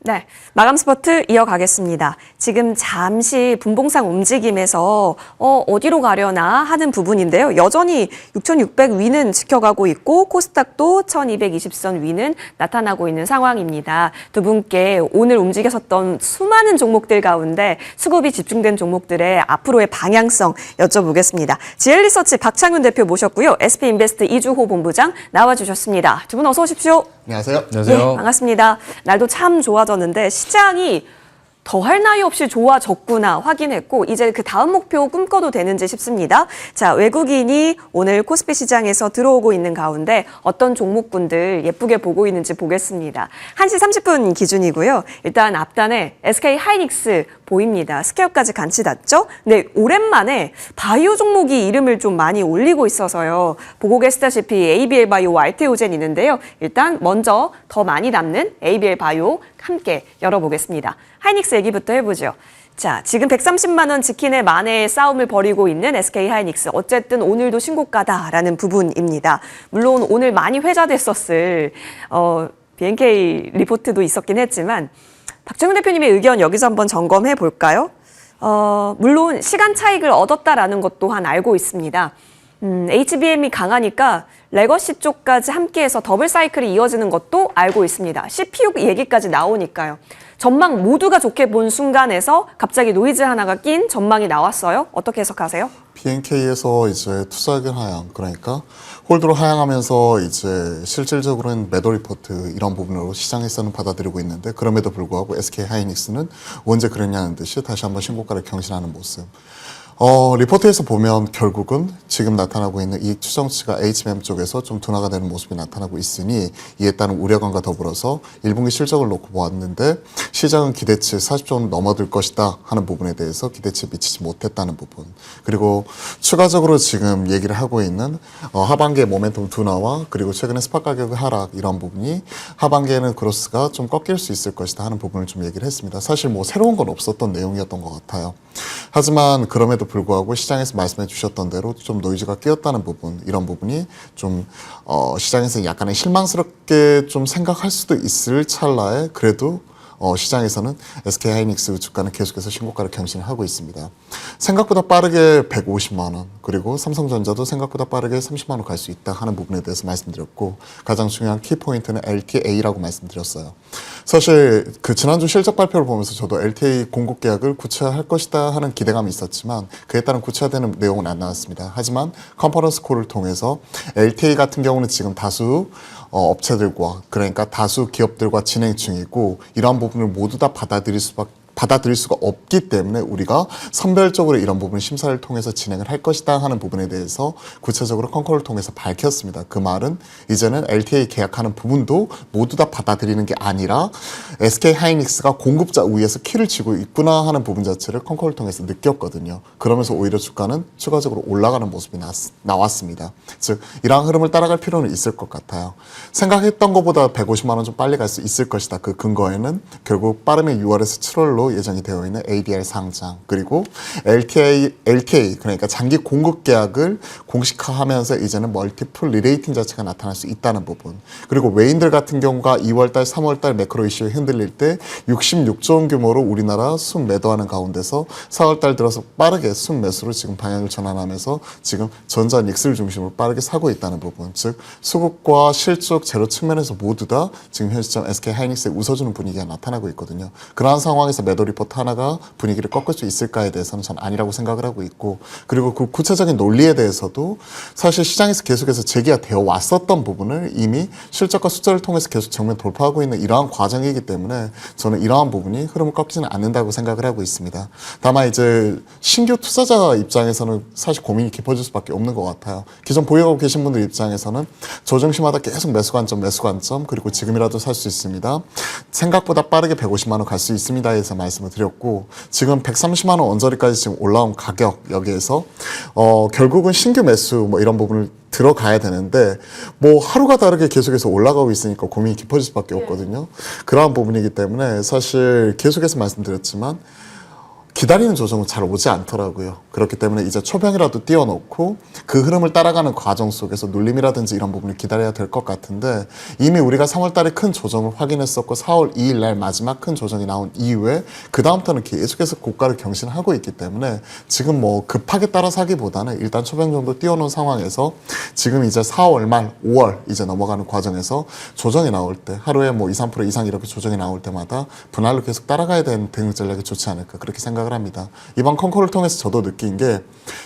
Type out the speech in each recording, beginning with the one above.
네, 마감 스퍼트 이어가겠습니다. 지금 잠시 분봉상 움직임에서 어디로 가려나 하는 부분인데요. 여전히 6,600 위는 지켜가고 있고 코스닥도 1,220선 위는 나타나고 있는 상황입니다. 두 분께 오늘 움직였었던 수많은 종목들 가운데 수급이 집중된 종목들의 앞으로의 방향성 여쭤보겠습니다. GL리서치 박창윤 대표 모셨고요. SP인베스트 이주호 본부장 나와주셨습니다. 두 분 어서 오십시오. 안녕하세요. 안녕하세요. 네, 반갑습니다. 날도 참 좋아졌는데 시장이 더할 나위 없이 좋아졌구나 확인했고 이제 그 다음 목표 꿈꿔도 되는지 싶습니다. 자, 외국인이 오늘 코스피 시장에서 들어오고 있는 가운데 어떤 종목군들 예쁘게 보고 있는지 보겠습니다. 1시 30분 기준이고요. 일단 앞단에 SK 하이닉스 보입니다. 스퀘어까지 같이 닿죠? 근데 오랜만에 바이오 종목이 이름을 좀 많이 올리고 있어서요. 보고 계시다시피 ABL 바이오, 알테오젠 있는데요. 일단 먼저 더 많이 남는 ABL 바이오 함께 열어보겠습니다. 하이닉스 얘기부터 해보죠. 자, 지금 130만 원 지키네 만회의 싸움을 벌이고 있는 SK 하이닉스. 어쨌든 오늘도 신고가다라는 부분입니다. 물론 오늘 많이 회자됐었을 BNK 리포트도 있었긴 했지만 박정윤 대표님의 의견 여기서 한번 점검해 볼까요? 물론 시간 차익을 얻었다라는 것 또한 알고 있습니다. HBM이 강하니까 레거시 쪽까지 함께해서 더블 사이클이 이어지는 것도 알고 있습니다. CPU 얘기까지 나오니까요. 전망 모두가 좋게 본 순간에서 갑자기 노이즈 하나가 낀 전망이 나왔어요. 어떻게 해석하세요? BNK에서 이제 투자액을 하향, 그러니까 홀드로 하향하면서 이제 실질적으로는 매도 리포트 이런 부분으로 시장에서는 받아들이고 있는데 그럼에도 불구하고 SK 하이닉스는 언제 그랬냐는 듯이 다시 한번 신고가를 경신하는 모습. 리포트에서 보면 결국은 지금 나타나고 있는 이익 추정치가 HBM 쪽에서 좀 둔화가 되는 모습이 나타나고 있으니 이에 따른 우려감과 더불어서 1분기 실적을 놓고 보았는데 시장은 기대치 40조는 넘어들 것이다 하는 부분에 대해서 기대치에 미치지 못했다는 부분. 그리고 추가적으로 지금 얘기를 하고 있는 하반기의 모멘텀 둔화와 그리고 최근에 스팟 가격의 하락 이런 부분이 하반기에는 그로스가 좀 꺾일 수 있을 것이다 하는 부분을 좀 얘기를 했습니다. 사실 뭐 새로운 건 없었던 내용이었던 것 같아요. 하지만 그럼에도 불구하고 시장에서 말씀해 주셨던 대로 좀 노이즈가 끼었다는 부분, 이런 부분이 좀 시장에서 약간의 실망스럽게 좀 생각할 수도 있을 찰나에 그래도 시장에서는 SK 하이닉스 주가는 계속해서 신고가를 경신하고 있습니다. 생각보다 빠르게 150만 원, 그리고 삼성전자도 생각보다 빠르게 30만 원 갈 수 있다 하는 부분에 대해서 말씀드렸고 가장 중요한 키포인트는 LTA라고 말씀드렸어요. 사실 그 지난주 실적 발표를 보면서 저도 LTA 공급 계약을 구체화할 것이다 하는 기대감이 있었지만 그에 따른 구체화되는 내용은 안 나왔습니다. 하지만 컨퍼런스 콜을 통해서 LTA 같은 경우는 지금 다수 업체들과 그러니까 다수 기업들과 진행 중이고 이러한 부분을 모두 다 받아들일 수가 없기 때문에 우리가 선별적으로 이런 부분 심사를 통해서 진행을 할 것이다 하는 부분에 대해서 구체적으로 컨콜을 통해서 밝혔습니다. 그 말은 이제는 LTA 계약하는 부분도 모두 다 받아들이는 게 아니라 SK 하이닉스가 공급자 우위에서 키를 쥐고 있구나 하는 부분 자체를 컨콜을 통해서 느꼈거든요. 그러면서 오히려 주가는 추가적으로 올라가는 모습이 나왔습니다. 즉 이러한 흐름을 따라갈 필요는 있을 것 같아요. 생각했던 것보다 150만 원 좀 빨리 갈 수 있을 것이다. 그 근거에는 결국 빠르면 6월에서 7월로 예정이 되어 있는 ADR 상장 그리고 LTA 그러니까 장기 공급 계약을 공식화하면서 이제는 멀티플 리레이팅 자체가 나타날 수 있다는 부분 그리고 외인들 같은 경우가 2월달 3월달 매크로 이슈에 흔들릴 때 66조 원 규모로 우리나라 순 매도하는 가운데서 4월달 들어서 빠르게 순 매수로 지금 방향을 전환하면서 지금 전자 닉스를 중심으로 빠르게 사고 있다는 부분 즉 수급과 실적 제로 측면에서 모두 다 지금 현 시점 SK 하이닉스에 웃어주는 분위기가 나타나고 있거든요. 그러한 상황에서 매도 리포트 하나가 분위기를 꺾을 수 있을까에 대해서는 전 아니라고 생각을 하고 있고 그리고 그 구체적인 논리에 대해서도 사실 시장에서 계속해서 제기가 되어 왔었던 부분을 이미 실적과 숫자를 통해서 계속 정면 돌파하고 있는 이러한 과정이기 때문에 저는 이러한 부분이 흐름을 꺾지는 않는다고 생각을 하고 있습니다. 다만 이제 신규 투자자 입장에서는 사실 고민이 깊어질 수밖에 없는 것 같아요. 기존 보유하고 계신 분들 입장에서는 조정시마다 계속 매수 관점 그리고 지금이라도 살 수 있습니다. 생각보다 빠르게 150만 원 갈 수 있습니다 해서 말씀을 드렸고 지금 130만 원 언저리까지 지금 올라온 가격 여기에서 결국은 신규 매수 뭐 이런 부분을 들어가야 되는데 뭐 하루가 다르게 계속해서 올라가고 있으니까 고민이 깊어질 수밖에 없거든요. 그러한 부분이기 때문에 사실 계속해서 말씀드렸지만 기다리는 조정은 잘 오지 않더라고요. 그렇기 때문에 이제 초병이라도 띄워놓고 그 흐름을 따라가는 과정 속에서 눌림이라든지 이런 부분을 기다려야 될 것 같은데 이미 우리가 3월 달에 큰 조정을 확인했었고 4월 2일 날 마지막 큰 조정이 나온 이후에 그 다음부터는 계속해서 고가를 경신하고 있기 때문에 지금 뭐 급하게 따라 사기보다는 일단 초병 정도 띄워놓은 상황에서 지금 이제 4월 말 5월 이제 넘어가는 과정에서 조정이 나올 때 하루에 뭐 2, 3% 이상 이렇게 조정이 나올 때마다 분할로 계속 따라가야 되는 대응 전략이 좋지 않을까 그렇게 생각을 합니다. 이번 컨콜을 통해서 저도 느낀 게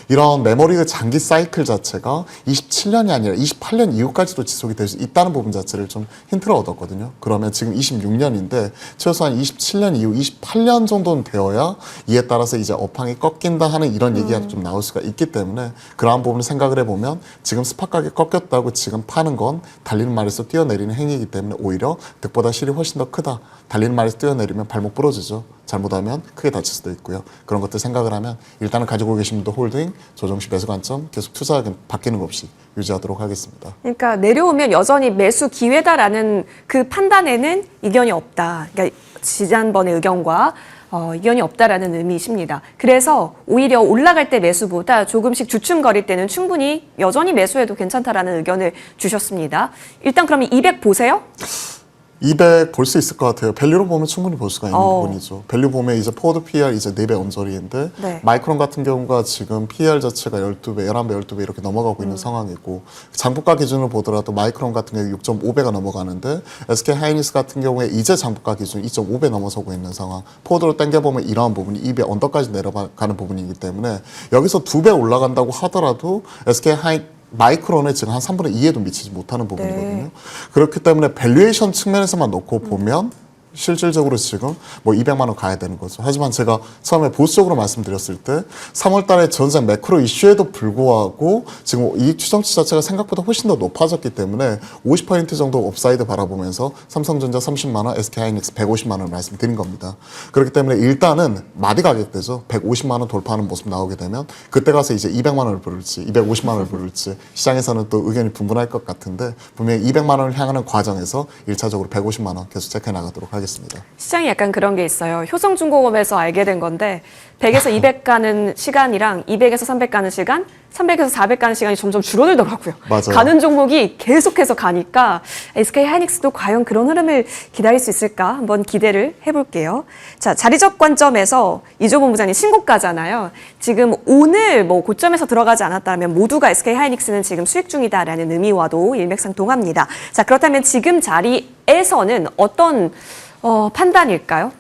이런 메모리의 장기 사이클 자체가 27년이 아니라 28년 이후까지도 지속이 될 수 있다는 부분 자체를 좀 힌트를 얻었거든요. 그러면 지금 26년인데 최소한 27년 이후 28년 정도는 되어야 이에 따라서 이제 업황이 꺾인다 하는 이런 얘기가 좀 나올 수가 있기 때문에 그러한 부분을 생각을 해보면 지금 스팟 가격 꺾였다고 지금 파는 건 달리는 말에서 뛰어내리는 행위이기 때문에 오히려 득보다 실이 훨씬 더 크다. 달리는 말에서 뛰어내리면 발목 부러지죠. 잘못하면 크게 다칠 수도 있고요. 그런 것들 생각을 하면 일단은 가지고 계신 분도 홀딩, 조정 시 매수 관점 계속 투자 바뀌는 것 없이 유지하도록 하겠습니다. 그러니까 내려오면 여전히 매수 기회다라는 그 판단에는 이견이 없다. 그러니까 지난번의 의견과 이견이 없다라는 의미이십니다. 그래서 오히려 올라갈 때 매수보다 조금씩 주춤거릴 때는 충분히 여전히 매수해도 괜찮다라는 의견을 주셨습니다. 일단 그러면 200 보세요? 200 볼 수 있을 것 같아요. 밸류로 보면 충분히 볼 수가 있는 부분이죠. 밸류 보면 이제 포워드 PER 이제 4배 언저리인데 네. 마이크론 같은 경우가 지금 PER 자체가 12배, 11배, 12배 이렇게 넘어가고 있는 상황이고 장부가 기준으로 보더라도 마이크론 같은 경우 6.5배가 넘어가는데 SK 하이닉스 같은 경우에 이제 장부가 기준 2.5배 넘어서고 있는 상황. 포워드로 당겨보면 이러한 부분이 2배 언더까지 내려가는 부분이기 때문에 여기서 2배 올라간다고 하더라도 SK 마이크론에 지금 한 3분의 2에도 미치지 못하는 부분이거든요. 네. 그렇기 때문에 밸류에이션 측면에서만 놓고 보면 실질적으로 지금 뭐 200만 원 가야 되는 거죠. 하지만 제가 처음에 보수적으로 말씀드렸을 때 3월 달에 전장 매크로 이슈에도 불구하고 지금 이익 추정치 자체가 생각보다 훨씬 더 높아졌기 때문에 50% 정도 업사이드 바라보면서 삼성전자 30만 원, SK하이닉스 150만 원을 말씀드린 겁니다. 그렇기 때문에 일단은 마디 가격대죠. 150만 원 돌파하는 모습 나오게 되면 그때 가서 이제 200만 원을 부를지 250만 원을 부를지 시장에서는 또 의견이 분분할 것 같은데 분명히 200만 원을 향하는 과정에서 1차적으로 150만 원 계속 체크해 나가도록 하겠습니다. 시장이 약간 그런 게 있어요. 효성중공업에서 알게 된 건데 100에서 200 가는 시간이랑 200에서 300 가는 시간, 300에서 400 가는 시간이 점점 줄어들더라고요. 맞아요. 가는 종목이 계속해서 가니까 SK 하이닉스도 과연 그런 흐름을 기다릴 수 있을까 한번 기대를 해볼게요. 자, 자리적 관점에서 이조 본부장님 신고가잖아요. 지금 오늘 뭐 고점에서 들어가지 않았다면 모두가 SK 하이닉스는 지금 수익 중이다라는 의미와도 일맥상통합니다. 자, 그렇다면 지금 자리에서는 어떤 판단일까요?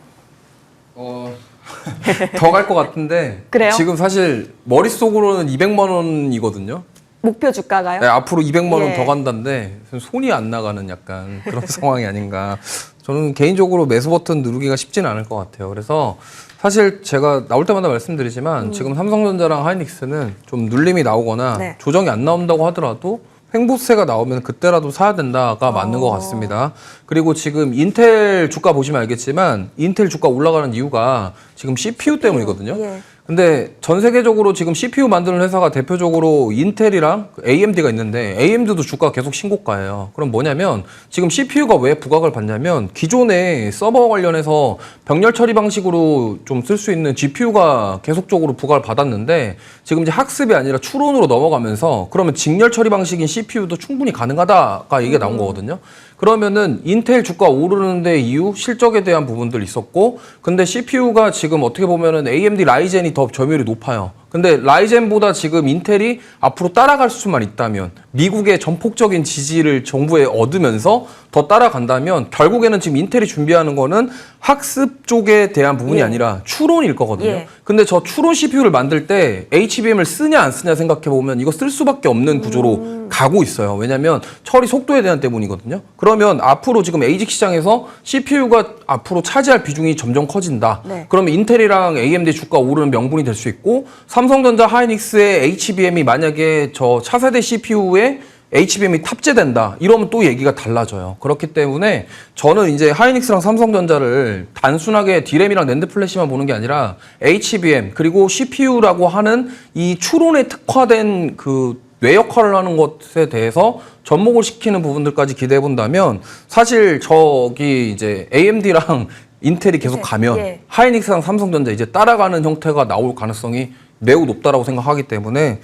더 갈 것 같은데 그래요? 지금 사실 머릿속으로는 200만 원이거든요. 목표 주가가요? 네, 앞으로 200만 원 예. 더 간다는데 손이 안 나가는 약간 그런 상황이 아닌가. 저는 개인적으로 매수 버튼 누르기가 쉽지는 않을 것 같아요. 그래서 사실 제가 나올 때마다 말씀드리지만 지금 삼성전자랑 하이닉스는 좀 눌림이 나오거나 네. 조정이 안 나온다고 하더라도 횡보세가 나오면 그때라도 사야 된다가 맞는 것 같습니다. 그리고 지금 인텔 주가 보시면 알겠지만 인텔 주가 올라가는 이유가 지금 CPU 때문이거든요. 예. 근데 전 세계적으로 지금 CPU 만드는 회사가 대표적으로 인텔이랑 AMD가 있는데 AMD도 주가 계속 신고가예요. 그럼 뭐냐면 지금 CPU가 왜 부각을 받냐면 기존에 서버 관련해서 병렬 처리 방식으로 좀 쓸 수 있는 GPU가 계속적으로 부각을 받았는데 지금 이제 학습이 아니라 추론으로 넘어가면서 그러면 직렬 처리 방식인 CPU도 충분히 가능하다가 얘기가 나온 거거든요. 그러면은 인텔 주가 오르는 데 이유 실적에 대한 부분들 있었고 근데 CPU가 지금 어떻게 보면은 AMD 라이젠이 더 점유율이 높아요. 근데 라이젠보다 지금 인텔이 앞으로 따라갈 수만 있다면 미국의 전폭적인 지지를 정부에 얻으면서 더 따라간다면 결국에는 지금 인텔이 준비하는 거는 학습 쪽에 대한 부분이 예. 아니라 추론일 거거든요. 예. 근데 저 추론 CPU를 만들 때 HBM을 쓰냐 안 쓰냐 생각해 보면 이거 쓸 수밖에 없는 구조로 가고 있어요. 왜냐하면 처리 속도에 대한 때문이거든요. 그러면 앞으로 지금 ASIC 시장에서 CPU가 앞으로 차지할 비중이 점점 커진다. 네. 그러면 인텔이랑 AMD 주가 오르는 명분이 될 수 있고 삼성전자 하이닉스의 HBM이 만약에 저 차세대 CPU에 HBM이 탑재된다. 이러면 또 얘기가 달라져요. 그렇기 때문에 저는 이제 하이닉스랑 삼성전자를 단순하게 D램이랑 낸드 플래시만 보는 게 아니라 HBM 그리고 CPU라고 하는 이 추론에 특화된 그 뇌 역할을 하는 것에 대해서 접목을 시키는 부분들까지 기대해 본다면 사실 저기 이제 AMD랑 인텔이 계속 가면 예. 하이닉스랑 삼성전자 이제 따라가는 형태가 나올 가능성이 매우 높다라고 생각하기 때문에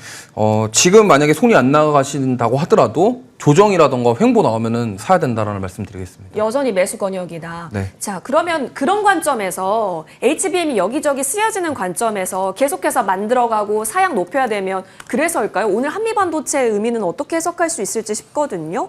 지금 만약에 손이 안 나가신다고 하더라도 조정이라던가 횡보 나오면은 사야 된다라는 말씀드리겠습니다. 여전히 매수 권역이다. 네. 자, 그러면 그런 관점에서 HBM이 여기저기 쓰여지는 관점에서 계속해서 만들어가고 사양 높여야 되면 그래서일까요? 오늘 한미반도체의 의미는 어떻게 해석할 수 있을지 싶거든요.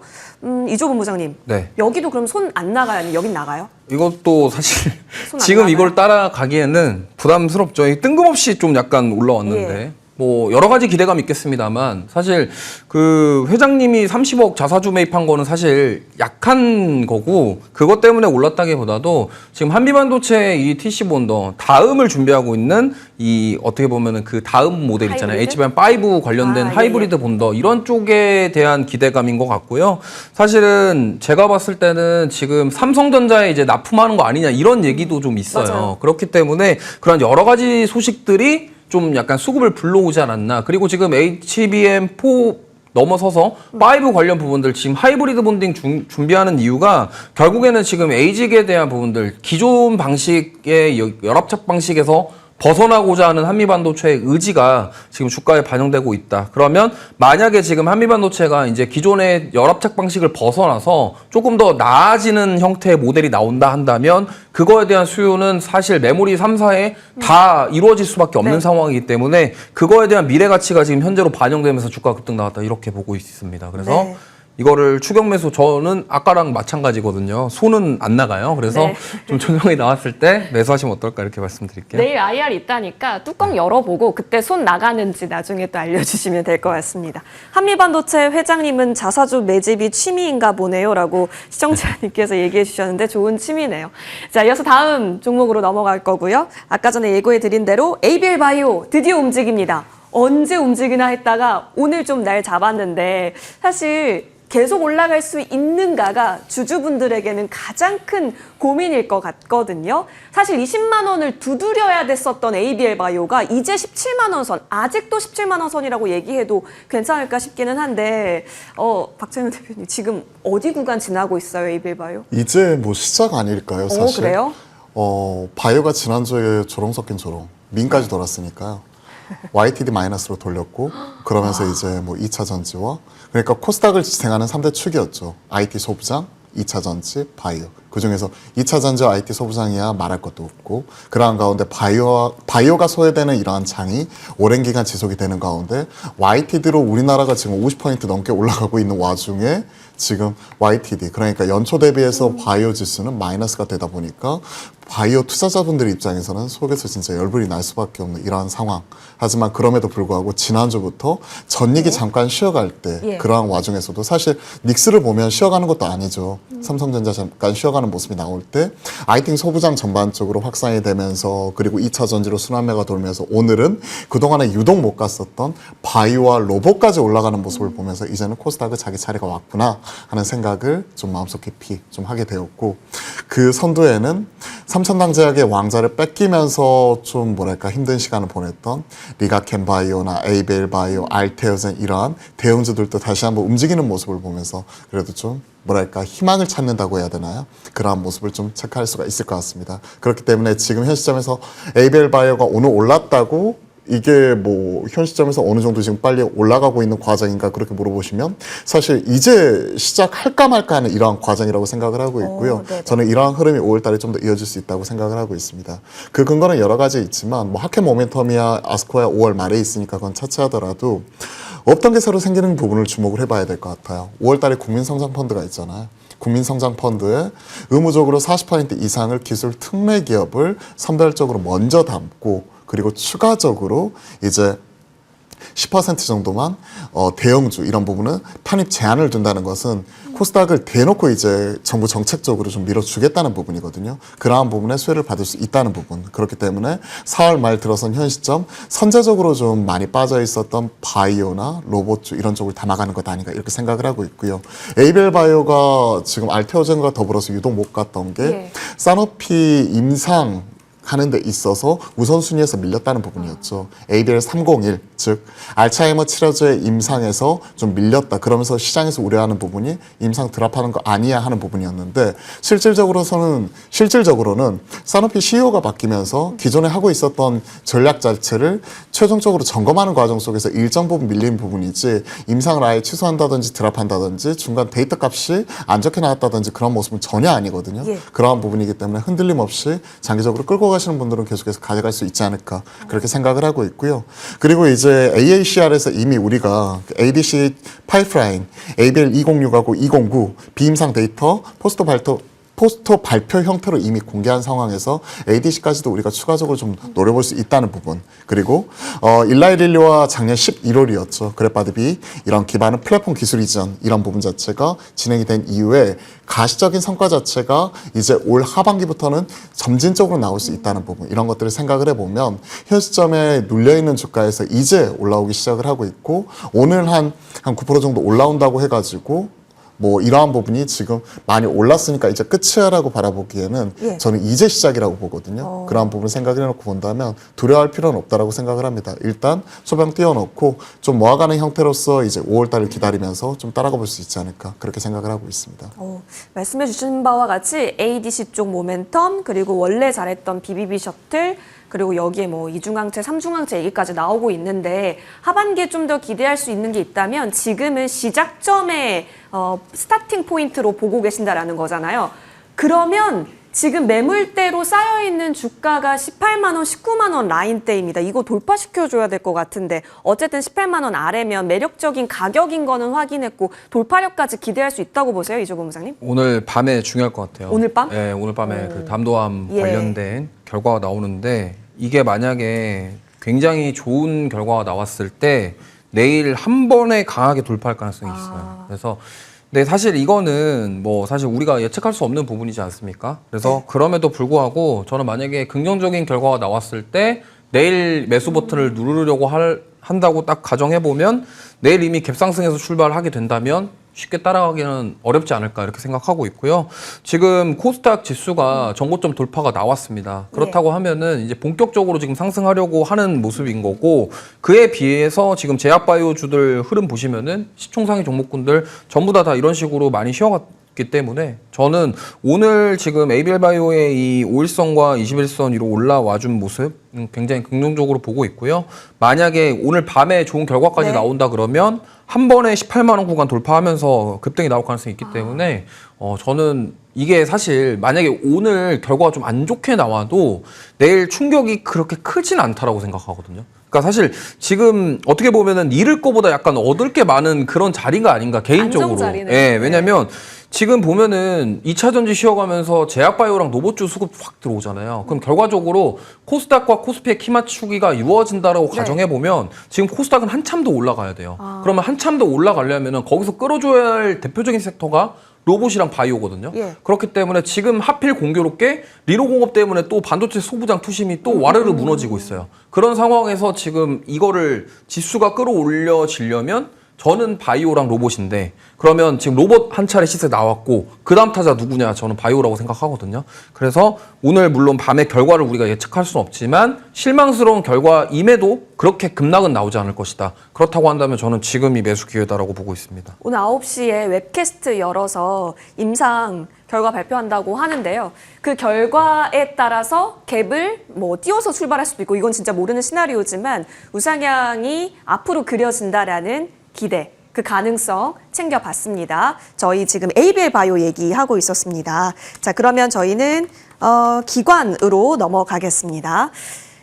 이조근 부장님. 네. 여기도 그럼 손 안 나가요? 아니면 여긴 나가요? 이것도 사실 손안 지금 나가요? 이걸 따라가기에는 부담스럽죠. 이게 뜬금없이 좀 약간 올라왔는데 예. 뭐 여러 가지 기대감이 있겠습니다만 사실 그 회장님이 30억 자사주 매입한 거는 사실 약한 거고 그것 때문에 올랐다기보다도 지금 한미반도체 이 TC 본더 다음을 준비하고 있는 이 어떻게 보면은 그 다음 모델 있잖아요. 하이브리드? HBM5 관련된 아, 예, 하이브리드 본더 이런 쪽에 대한 기대감인 것 같고요. 사실은 제가 봤을 때는 지금 삼성전자에 이제 납품하는 거 아니냐 이런 얘기도 좀 있어요. 맞아요. 그렇기 때문에 그런 여러 가지 소식들이 좀 약간 수급을 불러오지 않았나. 그리고 지금 HBM4 넘어서서 5 관련 부분들 지금 하이브리드 본딩 준비하는 이유가 결국에는 지금 에이직에 대한 부분들 기존 방식의 열압착 방식에서 벗어나고자 하는 한미반도체의 의지가 지금 주가에 반영되고 있다. 그러면 만약에 지금 한미반도체가 이제 기존의 열압착 방식을 벗어나서 조금 더 나아지는 형태의 모델이 나온다 한다면 그거에 대한 수요는 사실 메모리 3사에 다 이루어질 수밖에 없는 네. 상황이기 때문에 그거에 대한 미래 가치가 지금 현재로 반영되면서 주가 급등 나왔다 이렇게 보고 있습니다. 그래서 네. 이거를 추격 매수 저는 아까랑 마찬가지거든요. 손은 안 나가요. 그래서 네. 좀 조정이 나왔을 때 매수하시면 어떨까 이렇게 말씀드릴게요. 내일 IR 있다니까 뚜껑 열어보고 그때 손 나가는지 나중에 또 알려주시면 될 것 같습니다. 한미반도체 회장님은 자사주 매집이 취미인가 보네요라고 시청자님께서 얘기해 주셨는데 좋은 취미네요. 자, 이어서 다음 종목으로 넘어갈 거고요. 아까 전에 예고해드린 대로 ABL 바이오 드디어 움직입니다. 언제 움직이나 했다가 오늘 좀 날 잡았는데 사실 계속 올라갈 수 있는가가 주주분들에게는 가장 큰 고민일 것 같거든요. 사실 20만 원을 두드려야 됐었던 ABL 바이오가 이제 17만 원 선, 아직도 17만 원 선이라고 얘기해도 괜찮을까 싶기는 한데 박재현 대표님 지금 어디 구간 지나고 있어요, ABL 바이오? 이제 뭐 시작 아닐까요, 사실? 그래요? 바이오가 지난주에 조롱 섞인 조롱, 민까지 돌았으니까요. YTD 마이너스로 돌렸고 그러면서 이제 뭐 2차 전지와 그러니까 코스닥을 지탱하는 3대 축이었죠. IT 소부장, 2차 전지, 바이오. 그중에서 2차 전지와 IT 소부장이야 말할 것도 없고 그러한 가운데 바이오가 소외되는 이러한 장이 오랜 기간 지속이 되는 가운데 YTD로 우리나라가 지금 50% 넘게 올라가고 있는 와중에 지금 YTD 그러니까 연초 대비해서 바이오 지수는 마이너스가 되다 보니까 바이오 투자자분들 입장에서는 속에서 진짜 열불이 날 수밖에 없는 이러한 상황. 하지만 그럼에도 불구하고 지난주부터 전익이 잠깐 쉬어갈 때 예. 그러한 와중에서도 사실 닉스를 보면 쉬어가는 것도 아니죠. 삼성전자 잠깐 쉬어가는 모습이 나올 때 IT 소부장 전반적으로 확산이 되면서 그리고 2차 전지로 순환매가 돌면서 오늘은 그동안에 유독 못 갔었던 바이오와 로봇까지 올라가는 모습을 보면서 이제는 코스닥은 자기 차례가 왔구나 하는 생각을 좀 마음속 깊이 좀 하게 되었고 그 선두에는 삼천당제약의 왕자를 뺏기면서 좀 뭐랄까 힘든 시간을 보냈던 리가켄바이오나 에이벨바이오, 알테오젠 이러한 대형주들도 다시 한번 움직이는 모습을 보면서 그래도 좀 뭐랄까 희망을 찾는다고 해야 되나요? 그러한 모습을 좀 체크할 수가 있을 것 같습니다. 그렇기 때문에 지금 현 시점에서 에이벨바이오가 오늘 올랐다고 이게 뭐 현 시점에서 어느 정도 지금 빨리 올라가고 있는 과정인가 그렇게 물어보시면 사실 이제 시작할까 말까 하는 이러한 과정이라고 생각을 하고 있고요. 네네. 저는 이러한 흐름이 5월 달에 좀 더 이어질 수 있다고 생각을 하고 있습니다. 그 근거는 여러 가지 있지만 뭐 하켓 모멘텀이야 아스코야 5월 말에 있으니까 그건 차치하더라도 없던 게 새로 생기는 부분을 주목을 해봐야 될 것 같아요. 5월 달에 국민성장펀드가 있잖아요. 국민성장펀드에 의무적으로 40% 이상을 기술 특례 기업을 선별적으로 먼저 담고 그리고 추가적으로 이제 10% 정도만 대형주 이런 부분은 편입 제한을 둔다는 것은 코스닥을 대놓고 이제 정부 정책적으로 좀 밀어주겠다는 부분이거든요. 그러한 부분에 수혜를 받을 수 있다는 부분. 그렇기 때문에 4월 말 들어선 현 시점 선제적으로 좀 많이 빠져 있었던 바이오나 로봇주 이런 쪽을 담아가는 것 아닌가 이렇게 생각을 하고 있고요. 에이벨 바이오가 지금 알테오젠과 더불어서 유독 못 갔던 게 예. 사노피 임상 하는 데 있어서 우선순위에서 밀렸다는 부분이었죠. ABL 301, 즉 알츠하이머 치료제 임상에서 좀 밀렸다. 그러면서 시장에서 우려하는 부분이 임상 드랍하는 거 아니야 하는 부분이었는데 실질적으로는 사노피 CEO가 바뀌면서 기존에 하고 있었던 전략 자체를 최종적으로 점검하는 과정 속에서 일정 부분 밀린 부분이지 임상을 아예 취소한다든지 드랍한다든지 중간 데이터 값이 안 좋게 나왔다든지 그런 모습은 전혀 아니거든요. 예. 그러한 부분이기 때문에 흔들림 없이 장기적으로 끌고 가시는 분들은 계속해서 가져갈 수 있지 않을까 그렇게 생각을 하고 있고요. 그리고 이제 AACR에서 이미 우리가 ADC 파이프라인 ABL 206하고 209 비임상 데이터 포스터 발표 형태로 이미 공개한 상황에서 ADC까지도 우리가 추가적으로 좀 노려볼 수 있다는 부분. 그리고 일라이릴리와 작년 11월이었죠. 그래파드비 이런 기반은 플랫폼 기술 이전 이런 부분 자체가 진행이 된 이후에 가시적인 성과 자체가 이제 올 하반기부터는 점진적으로 나올 수 있다는 부분. 이런 것들을 생각을 해보면 현 시점에 눌려있는 주가에서 이제 올라오기 시작을 하고 있고 오늘 한 9% 정도 올라온다고 해가지고 뭐 이러한 부분이 지금 많이 올랐으니까 이제 끝이야라고 바라보기에는 예. 저는 이제 시작이라고 보거든요. 그러한 부분을 생각을 해놓고 본다면 두려워할 필요는 없다라고 생각을 합니다. 일단 소병 띄워놓고 좀 모아가는 형태로서 이제 5월달을 기다리면서 좀 따라가 볼 수 있지 않을까 그렇게 생각을 하고 있습니다. 말씀해 주신 바와 같이 ADC 쪽 모멘텀 그리고 원래 잘했던 BBB 셔틀 그리고 여기에 뭐 이중항체, 삼중항체 얘기까지 나오고 있는데 하반기에 좀 더 기대할 수 있는 게 있다면 지금은 시작점의 스타팅 포인트로 보고 계신다라는 거잖아요. 그러면 지금 매물대로 쌓여있는 주가가 18만 원, 19만 원 라인대입니다. 이거 돌파시켜줘야 될 것 같은데 어쨌든 18만 원 아래면 매력적인 가격인 거는 확인했고 돌파력까지 기대할 수 있다고 보세요, 이조근 부장님? 오늘 밤에 중요할 것 같아요. 오늘 밤? 네, 오늘 밤에 그 담도암 예. 관련된 결과가 나오는데 이게 만약에 굉장히 좋은 결과가 나왔을 때 내일 한 번에 강하게 돌파할 가능성이 있어요. 그래서 근데 사실 이거는 뭐 사실 우리가 예측할 수 없는 부분이지 않습니까? 그래서 그럼에도 불구하고 저는 만약에 긍정적인 결과가 나왔을 때 내일 매수 버튼을 누르려고 한다고 딱 가정해 보면 내일 이미 갭상승에서 출발하게 된다면 쉽게 따라가기는 어렵지 않을까 이렇게 생각하고 있고요. 지금 코스닥 지수가 전고점 돌파가 나왔습니다. 그렇다고 하면은 이제 본격적으로 지금 상승하려고 하는 모습인 거고 그에 비해서 지금 제약바이오주들 흐름 보시면은 시총상위 종목군들 전부 다 이런 식으로 많이 쉬어갔기 때문에 저는 오늘 지금 ABL바이오의 이 5일선과 21선 위로 올라와준 모습 굉장히 긍정적으로 보고 있고요. 만약에 오늘 밤에 좋은 결과까지 네. 나온다 그러면 한 번에 18만 원 구간 돌파하면서 급등이 나올 가능성이 있기 때문에 저는 이게 사실 만약에 오늘 결과가 좀 안 좋게 나와도 내일 충격이 그렇게 크진 않다라고 생각하거든요. 그러니까 사실 지금 어떻게 보면은 잃을 거보다 약간 얻을 게 많은 그런 자리가 아닌가 개인적으로. 안정자리네요. 예, 왜냐면 지금 보면은 2차 전지 쉬어가면서 제약바이오랑 노보주 수급 확 들어오잖아요. 그럼 결과적으로 코스닥과 코스피의 키 맞추기가 이루어진다라고 네. 가정해보면 지금 코스닥은 한참 더 올라가야 돼요. 그러면 한참 더 올라가려면은 거기서 끌어줘야 할 대표적인 섹터가 로봇이랑 바이오거든요. 예. 그렇기 때문에 지금 하필 공교롭게 리로공업 때문에 또 반도체 소부장 투심이 또 와르르 무너지고 있어요. 그런 상황에서 지금 이거를 지수가 끌어올려지려면 저는 바이오랑 로봇인데 그러면 지금 로봇 한 차례 시세 나왔고 그 다음 타자 누구냐 저는 바이오라고 생각하거든요. 그래서 오늘 물론 밤의 결과를 우리가 예측할 수는 없지만 실망스러운 결과임에도 그렇게 급락은 나오지 않을 것이다. 그렇다고 한다면 저는 지금이 매수 기회다라고 보고 있습니다. 오늘 9시에 웹캐스트 열어서 임상 결과 발표한다고 하는데요. 그 결과에 따라서 갭을 뭐 띄워서 출발할 수도 있고 이건 진짜 모르는 시나리오지만 우상향이 앞으로 그려진다라는 기대, 그 가능성 챙겨봤습니다. 저희 지금 ABL 바이오 얘기하고 있었습니다. 자, 그러면 저희는 기관으로 넘어가겠습니다.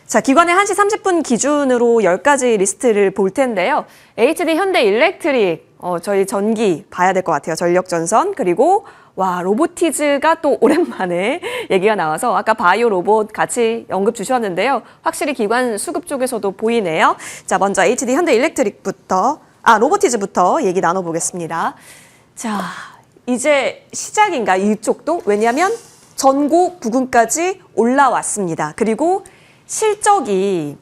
자, 기관의 1시 30분 기준으로 10가지 리스트를 볼 텐데요. HD 현대일렉트릭, 저희 전기 봐야 될 것 같아요. 전력전선, 그리고 와, 로보티즈가 또 오랜만에 얘기가 나와서 아까 바이오 로봇 같이 언급 주셨는데요. 확실히 기관 수급 쪽에서도 보이네요. 자, 먼저 HD 현대일렉트릭부터, 로보티즈부터 얘기 나눠보겠습니다. 자, 이제 시작인가, 이쪽도? 왜냐하면 전고 부근까지 올라왔습니다. 그리고 실적이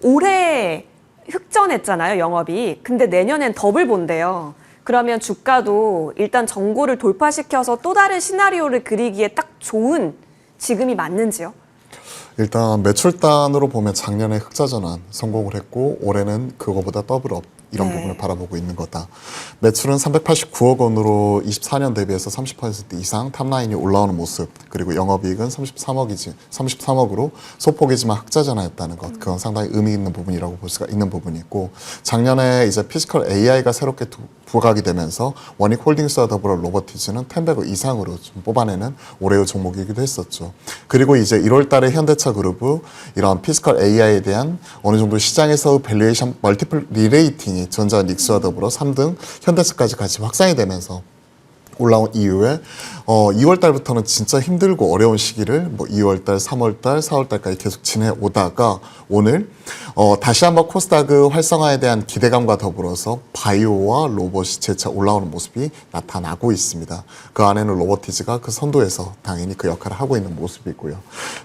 올해 흑전했잖아요, 영업이. 근데 내년엔 더블 본대요. 그러면 주가도 일단 전고를 돌파시켜서 또 다른 시나리오를 그리기에 딱 좋은 지금이 맞는지요? 일단 매출단으로 보면 작년에 흑자전환 성공을 했고 올해는 그거보다 더블업 이런 네. 부분을 바라보고 있는 거다. 매출은 389억 원으로 24년 대비해서 30% 이상 탑라인이 올라오는 모습, 그리고 영업이익은 33억으로 소폭이지만 흑자전환했다는 것, 그건 상당히 의미 있는 부분이라고 볼 수가 있는 부분이고, 작년에 이제 피지컬 AI가 새롭게 부각이 되면서 원익홀딩스와 더불어 로보티즈는 10배거 이상으로 좀 뽑아내는 올해의 종목이기도 했었죠. 그리고 이제 1월 달에 현대차 그룹은 이런 피지컬 AI에 대한 어느 정도 시장에서 밸류에이션 멀티플 리레이팅이 전자 닉스와 더불어 3등 현대차까지 같이 확산이 되면서 올라온 이후에 2월 달부터는 진짜 힘들고 어려운 시기를 뭐 2월 달, 3월 달, 4월 달까지 계속 지내오다가 오늘 다시 한번 코스닥의 활성화에 대한 기대감과 더불어서 바이오와 로봇이 재차 올라오는 모습이 나타나고 있습니다. 그 안에는 로보티즈가 그 선도에서 당연히 그 역할을 하고 있는 모습이고요.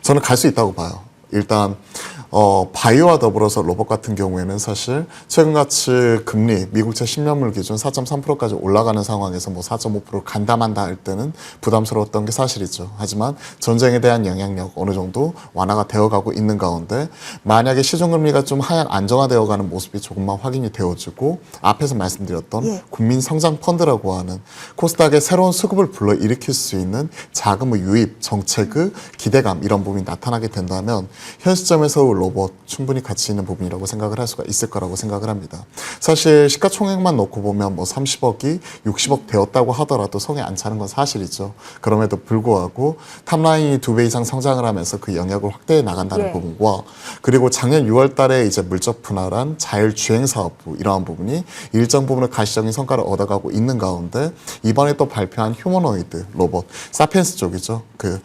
저는 갈 수 있다고 봐요. 일단 바이오와 더불어서 로봇 같은 경우에는 사실 최근같이 금리 미국채 10년물 기준 4.3%까지 올라가는 상황에서 뭐 4.5% 간다 만다 할 때는 부담스러웠던 게 사실이죠. 하지만 전쟁에 대한 영향력 어느 정도 완화가 되어가고 있는 가운데 만약에 시중금리가 좀 하향 안정화되어가는 모습이 조금만 확인이 되어지고 앞에서 말씀드렸던 국민성장펀드라고 하는 코스닥의 새로운 수급을 불러일으킬 수 있는 자금의 유입, 정책의 기대감 이런 부분이 나타나게 된다면 현 시점에서 로봇 충분히 가치 있는 부분이라고 생각을 할 수가 있을 거라고 생각을 합니다. 사실 시가총액만 놓고 보면 뭐 30억이 60억 되었다고 하더라도 성에 안 차는 건 사실이죠. 그럼에도 불구하고 탑라인이 2배 이상 성장을 하면서 그 영역을 확대해 나간다는 부분과 그리고 작년 6월 달에 이제 물적 분할한 자율주행 사업부 이러한 부분이 일정 부분의 가시적인 성과를 얻어가고 있는 가운데 이번에 또 발표한 휴머노이드 로봇 사피엔스 쪽이죠. 그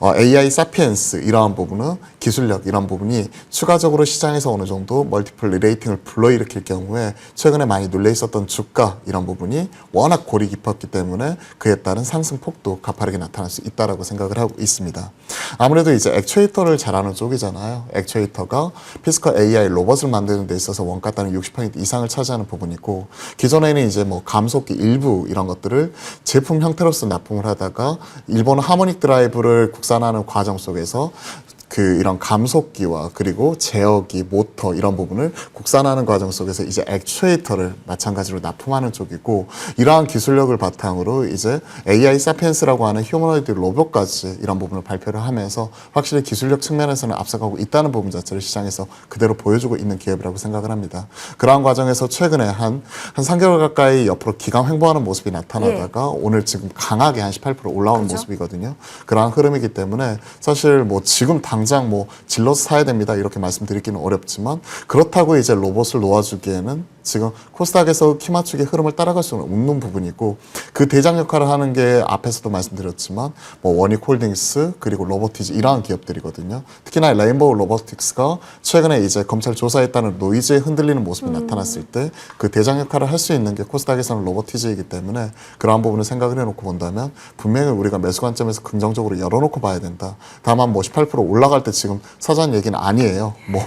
AI 사피엔스 이러한 부분은 기술력 이런 부분이 추가적으로 시장에서 어느 정도 멀티플 리레이팅을 불러일으킬 경우에 최근에 많이 눌려 있었던 주가 이런 부분이 워낙 골이 깊었기 때문에 그에 따른 상승폭도 가파르게 나타날 수 있다라고 생각을 하고 있습니다. 아무래도 이제 액추에이터를 잘하는 쪽이잖아요. 액추에이터가 피지컬 AI 로봇을 만드는 데 있어서 원가 따른 60% 이상을 차지하는 부분이고 기존에는 이제 뭐 감속기 일부 이런 것들을 제품 형태로서 납품을 하다가 일본 하모닉 드라이브를 국산화하는 과정 속에서 이런 감속기와 그리고 제어기, 모터 이런 부분을 국산화하는 과정 속에서 이제 액추에이터를 마찬가지로 납품하는 쪽이고 이러한 기술력을 바탕으로 이제 AI 사피엔스라고 하는 휴머노이드 로봇까지 이런 부분을 발표를 하면서 확실히 기술력 측면에서는 앞서가고 있다는 부분 자체를 시장에서 그대로 보여주고 있는 기업이라고 생각을 합니다. 그러한 과정에서 최근에 한 3개월 가까이 옆으로 기강 횡보하는 모습이 나타나다가 오늘 지금 강하게 한 18% 올라오는 모습이거든요. 그러한 흐름이기 때문에 사실 뭐 지금 당장 뭐 질러서 사야 됩니다 이렇게 말씀드리기는 어렵지만 그렇다고 이제 로봇을 놓아주기에는 지금 코스닥에서 키 맞추기 흐름을 따라갈 수는 없는 부분이고 그 대장 역할을 하는 게 앞에서도 말씀드렸지만 뭐 원익홀딩스 그리고 로보티즈 이러한 기업들이거든요. 특히나 레인보우 로보틱스가 최근에 이제 검찰 조사에 따른 노이즈에 흔들리는 모습이 나타났을 때 그 대장 역할을 할 수 있는 게 코스닥에서는 로보티즈이기 때문에 그러한 부분을 생각을 해놓고 본다면 분명히 우리가 매수 관점에서 긍정적으로 열어놓고 봐야 된다. 다만 뭐 18% 올라갈 때 지금 사전 얘기는 아니에요. 뭐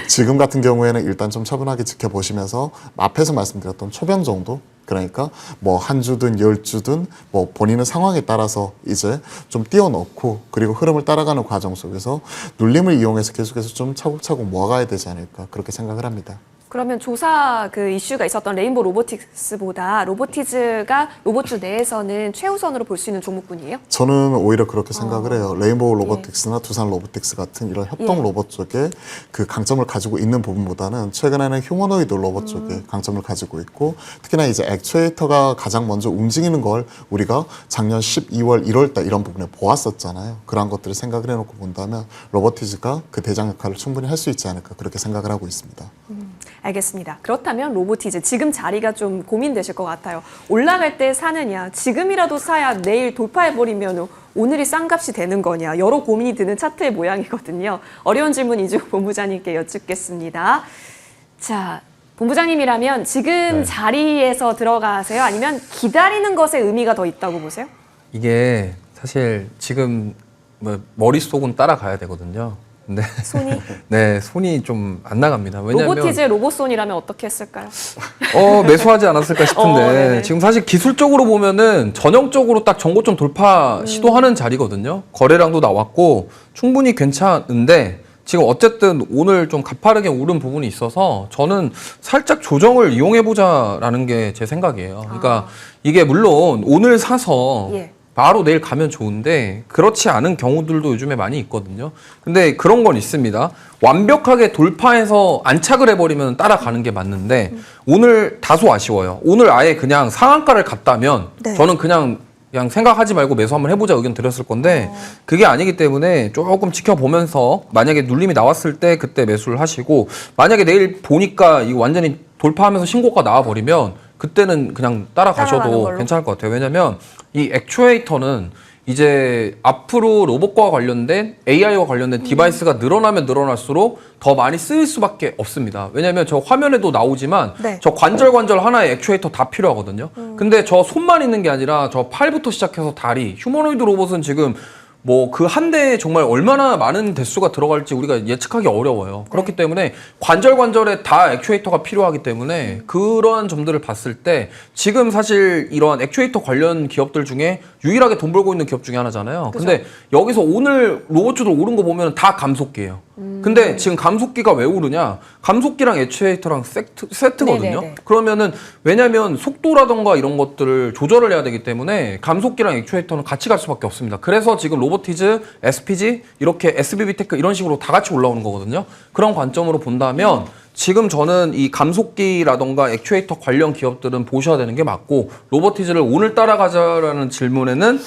지금 같은 경우에는 일단 좀 차분하게 지켜보시면서 앞에서 말씀드렸던 초변 정도 그러니까 뭐 한 주든 10주든 뭐 본인의 상황에 따라서 이제 좀 띄워넣고 그리고 흐름을 따라가는 과정 속에서 눌림을 이용해서 계속해서 좀 차곡차곡 모아가야 되지 않을까 그렇게 생각을 합니다. 그러면 조사 그 이슈가 있었던 레인보우 로보틱스보다 로보티즈가 로봇주 내에서는 최우선으로 볼 수 있는 종목군이에요? 저는 오히려 그렇게 생각을 해요. 레인보우 로보틱스나 두산 로보틱스 같은 이런 협동 로봇 쪽에 그 강점을 가지고 있는 부분보다는 최근에는 휴머노이드 로봇 쪽에 강점을 가지고 있고 특히나 이제 액추에이터가 가장 먼저 움직이는 걸 우리가 작년 12월, 1월 달 이런 부분에 보았었잖아요. 그런 것들을 생각을 해놓고 본다면 로보티즈가 그 대장 역할을 충분히 할 수 있지 않을까 그렇게 생각을 하고 있습니다. 알겠습니다. 그렇다면 로보티즈 지금 자리가 좀 고민되실 것 같아요. 올라갈 때 사느냐, 지금이라도 사야 내일 돌파해버리면 오늘이 싼값이 되는 거냐 여러 고민이 드는 차트의 모양이거든요. 어려운 질문 이주호 본부장님께 여쭙겠습니다. 자, 본부장님이라면 지금 자리에서 들어가세요? 아니면 기다리는 것에 의미가 더 있다고 보세요? 이게 사실 지금 뭐 머릿속은 따라가야 되거든요. 네. 손이 네, 손이 좀 안 나갑니다. 왜냐하면 로보티즈의 로봇손이라면 어떻게 했을까요? 매수하지 않았을까 싶은데 네네. 지금 사실 기술적으로 보면은 전형적으로 딱 전고점 돌파 시도하는 자리거든요. 거래량도 나왔고 충분히 괜찮은데 지금 어쨌든 오늘 좀 가파르게 오른 부분이 있어서 저는 살짝 조정을 이용해보자라는 게 제 생각이에요. 그러니까 이게 물론 오늘 사서 예. 바로 내일 가면 좋은데 그렇지 않은 경우들도 요즘에 많이 있거든요. 근데 그런 건 있습니다. 완벽하게 돌파해서 안착을 해버리면 따라가는 게 맞는데 오늘 다소 아쉬워요. 오늘 아예 그냥 상한가를 갔다면 네. 저는 그냥 생각하지 말고 매수 한번 해보자 의견 드렸을 건데 그게 아니기 때문에 조금 지켜보면서 만약에 눌림이 나왔을 때 그때 매수를 하시고 만약에 내일 보니까 이거 완전히 돌파하면서 신고가 나와버리면 그때는 그냥 따라가는 따라가셔도 걸로? 괜찮을 것 같아요. 왜냐면 이 액추에이터는 이제 앞으로 로봇과 관련된 AI와 관련된 디바이스가 늘어나면 늘어날수록 더 많이 쓰일 수밖에 없습니다. 왜냐면 저 화면에도 나오지만 네. 저 관절 하나의 액추에이터 다 필요하거든요. 근데 저 손만 있는 게 아니라 저 팔부터 시작해서 다리, 휴머노이드 로봇은 지금 뭐 그 한 대에 정말 얼마나 많은 대수가 들어갈지 우리가 예측하기 어려워요. 그렇기 때문에 관절에 다 액추에이터가 필요하기 때문에 그러한 점들을 봤을 때 지금 사실 이러한 액추에이터 관련 기업들 중에 유일하게 돈 벌고 있는 기업 중에 하나잖아요. 근데 여기서 오늘 로봇주들 오른 거 보면 다 감속기예요. 근데 지금 감속기가 왜 오르냐? 감속기랑 액추에이터랑 세트거든요. 네네네. 그러면은 왜냐면 속도라던가 이런 것들을 조절을 해야 되기 때문에 감속기랑 액추에이터는 같이 갈 수밖에 없습니다. 그래서 지금 로보티즈, SPG, 이렇게 SBB테크 이런 식으로 다 같이 올라오는 거거든요. 그런 관점으로 본다면 지금 저는 이 감속기라던가 액추에이터 관련 기업들은 보셔야 되는 게 맞고 로보티즈를 오늘 따라가자라는 질문에는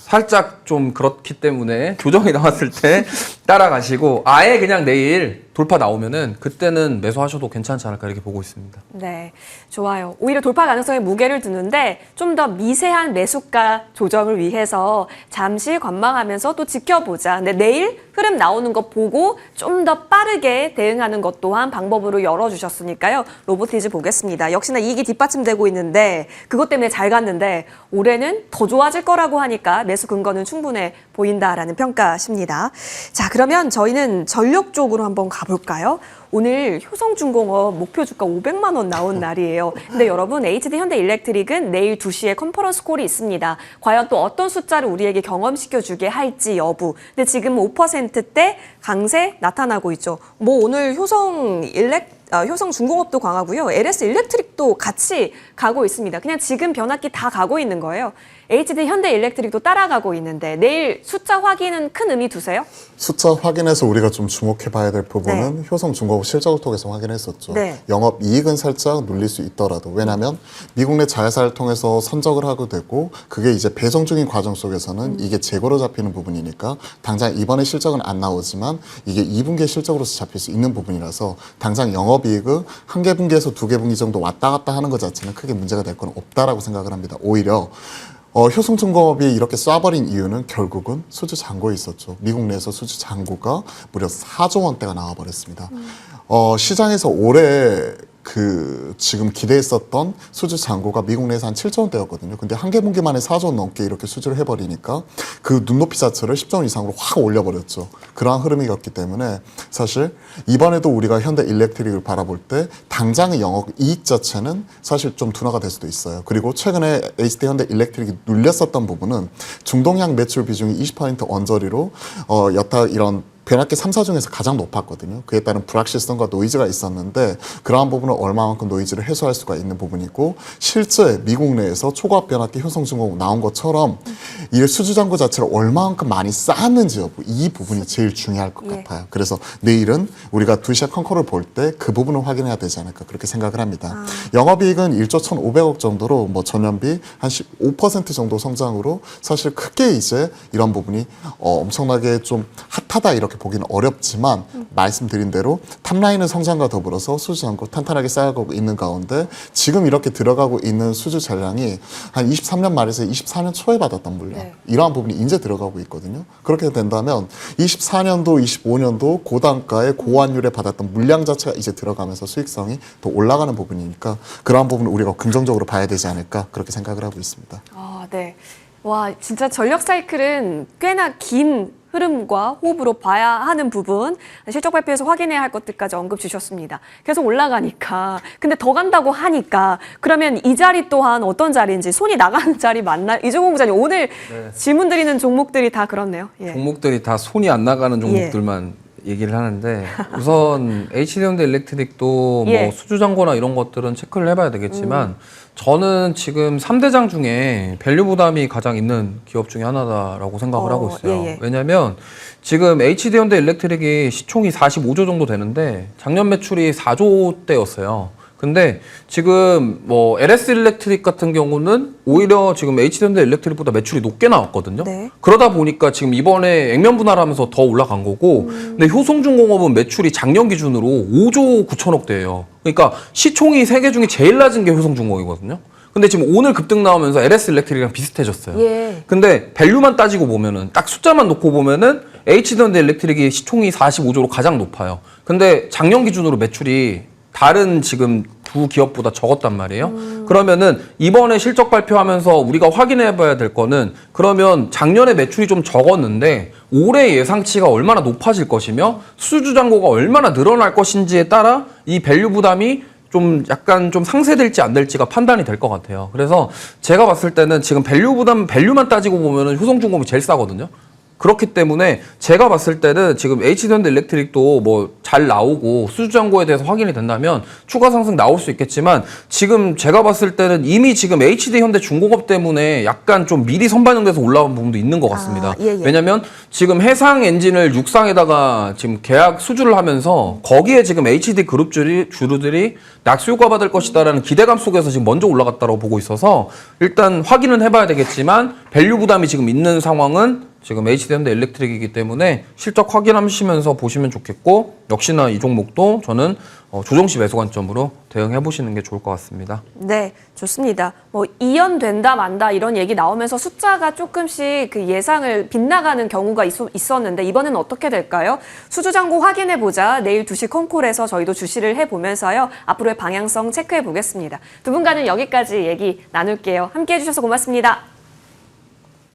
살짝 좀 그렇기 때문에 교정이 나왔을 때 따라가시고 아예 그냥 내일 돌파 나오면은 그때는 매수하셔도 괜찮지 않을까 이렇게 보고 있습니다. 네, 좋아요. 오히려 돌파 가능성에 무게를 두는데 좀 더 미세한 매수가 조정을 위해서 잠시 관망하면서 또 지켜보자. 근데 내일 흐름 나오는 것 보고 좀 더 빠르게 대응하는 것 또한 방법으로 열어주셨으니까요. 로보티즈 보겠습니다. 역시나 이익이 뒷받침되고 있는데 그것 때문에 잘 갔는데 올해는 더 좋아질 거라고 하니까 매수 근거는 충분해 보인다라는 평가십니다. 자, 그러면 저희는 전력 쪽으로 한번 가볼까요? 오늘 효성중공업 목표 주가 500만 원 나온 날이에요. 근데 여러분 HD 현대일렉트릭은 내일 2시에 컨퍼런스 콜이 있습니다. 과연 또 어떤 숫자를 우리에게 경험시켜주게 할지 여부. 근데 지금 5%대 강세 나타나고 있죠. 뭐 오늘 효성중공업도 강하고요. LS 일렉트릭도 같이 가고 있습니다. 그냥 지금 변압기 다 가고 있는 거예요. HD 현대일렉트릭도 따라가고 있는데 내일 숫자 확인은 큰 의미 두세요? 숫자 확인해서 우리가 좀 주목해 봐야 될 부분은 효성중공업 실적을 통해서 확인했었죠. 네. 영업이익은 살짝 눌릴 수 있더라도 왜냐하면 미국 내 자회사를 통해서 선적을 하게 되고 그게 이제 배송 중인 과정 속에서는 이게 재고로 잡히는 부분이니까 당장 이번에 실적은 안 나오지만 이게 2분기 실적으로서 잡힐 수 있는 부분이라서 당장 영업이익은 한 개 분기에서 두 개 분기 정도 왔다 갔다 하는 것 자체는 크게 문제가 될 건 없다라고 생각을 합니다. 오히려 효성중공업이 이렇게 쏴버린 이유는 결국은 수주 잔고에 있었죠. 미국 내에서 수주 잔고가 무려 4조 원대가 나와버렸습니다. 시장에서 올해 지금 기대했었던 수주 잔고가 미국 내에서 한 7조 원대였거든요. 근데 한 개 분기 만에 4조 원 넘게 이렇게 수주를 해버리니까 그 눈높이 자체를 10조 원 이상으로 확 올려버렸죠. 그러한 흐름이었기 때문에 사실 이번에도 우리가 현대 일렉트릭을 바라볼 때 당장의 영업 이익 자체는 사실 좀 둔화가 될 수도 있어요. 그리고 최근에 HD 현대 일렉트릭이 눌렸었던 부분은 중동향 매출 비중이 20% 언저리로 여타 이런 변압기 3사 중에서 가장 높았거든요. 그에 따른 불확실성과 노이즈가 있었는데 그러한 부분은 얼마만큼 노이즈를 해소할 수가 있는 부분이고 실제 미국 내에서 초과압 변압기 효성중공업 나온 것처럼 이 수주잔고 자체를 얼마만큼 많이 쌓았는지 여부 이 부분이 제일 중요할 것 같아요. 그래서 내일은 우리가 2시에 컨커를 볼 때 그 부분을 확인해야 되지 않을까 그렇게 생각을 합니다. 영업이익은 1조 1,500억 정도로 뭐 전년비 한 15% 정도 성장으로 사실 크게 이제 이런 부분이 엄청나게 좀 핫하다 이렇게 보기는 어렵지만 말씀드린 대로 탑라인은 성장과 더불어서 수주 잔고 탄탄하게 쌓아가고 있는 가운데 지금 이렇게 들어가고 있는 수주 잔량이 한 23년 말에서 24년 초에 받았던 물량 이러한 부분이 이제 들어가고 있거든요. 그렇게 된다면 24년도 25년도 고단가에 고환율에 받았던 물량 자체가 이제 들어가면서 수익성이 더 올라가는 부분이니까 그러한 부분을 우리가 긍정적으로 봐야 되지 않을까 그렇게 생각을 하고 있습니다. 아, 네. 와, 진짜 전력 사이클은 꽤나 긴 흐름과 호흡으로 봐야 하는 부분, 실적 발표에서 확인해야 할 것들까지 언급 주셨습니다. 계속 올라가니까, 근데 더 간다고 하니까 그러면 이 자리 또한 어떤 자리인지, 손이 나가는 자리 맞나요? 이종호 부장님, 오늘 질문 드리는 종목들이 다 그렇네요. 예. 종목들이 다 손이 안 나가는 종목들만 얘기를 하는데, 우선 HD현대일렉트릭도 예. 뭐 수주잔고나 이런 것들은 체크를 해봐야 되겠지만 저는 지금 3대장 중에 밸류 부담이 가장 있는 기업 중에 하나다라고 생각을 하고 있어요. 예. 왜냐하면 지금 HD현대일렉트릭이 시총이 45조 정도 되는데 작년 매출이 4조대였어요. 근데 지금 뭐 LS일렉트릭 같은 경우는 오히려 지금 HD현대일렉트릭보다 매출이 높게 나왔거든요. 네. 그러다 보니까 지금 이번에 액면 분할을 하면서 더 올라간 거고, 근데 효성중공업은 매출이 작년 기준으로 5조 9천억대예요. 그러니까 시총이 세 개 중에 제일 낮은 게 효성중공업이거든요. 근데 지금 오늘 급등 나오면서 LS일렉트릭이랑 비슷해졌어요. 예. 근데 밸류만 따지고 보면은, 딱 숫자만 놓고 보면은 HD현대일렉트릭이 시총이 45조로 가장 높아요. 근데 작년 기준으로 매출이 다른 지금 두 기업보다 적었단 말이에요. 그러면은 이번에 실적 발표하면서 우리가 확인해 봐야 될 거는, 그러면 작년에 매출이 좀 적었는데 올해 예상치가 얼마나 높아질 것이며 수주잔고가 얼마나 늘어날 것인지에 따라 이 밸류 부담이 좀 약간 좀 상쇄될지 안 될지가 판단이 될 것 같아요. 그래서 제가 봤을 때는 지금 밸류만 따지고 보면은 효성중공업이 제일 싸거든요. 그렇기 때문에 제가 봤을 때는 지금 HD현대일렉트릭도 뭐 잘 나오고 수주잔고에 대해서 확인이 된다면 추가 상승 나올 수 있겠지만, 지금 제가 봤을 때는 이미 지금 HD현대중공업 때문에 약간 좀 미리 선반영돼서 올라온 부분도 있는 것 같습니다. 왜냐면 지금 해상 엔진을 육상에다가 지금 계약 수주를 하면서 거기에 지금 HD 그룹 주주들이 낙수효과 받을 것이다라는 기대감 속에서 지금 먼저 올라갔다고 보고 있어서 일단 확인은 해봐야 되겠지만, 밸류 부담이 지금 있는 상황은 지금 HD현대일렉트릭이기 때문에 실적 확인하시면서 보시면 좋겠고, 역시나 이 종목도 저는 조정시 매수 관점으로 대응해 보시는 게 좋을 것 같습니다. 네, 좋습니다. 뭐 이연된다 만다 이런 얘기 나오면서 숫자가 조금씩 그 예상을 빗나가는 경우가 있었는데 이번에는 어떻게 될까요? 수주잔고 확인해 보자. 내일 2시 콩콜에서 저희도 주시를 해보면서요. 앞으로의 방향성 체크해 보겠습니다. 두 분과는 여기까지 얘기 나눌게요. 함께해 주셔서 고맙습니다.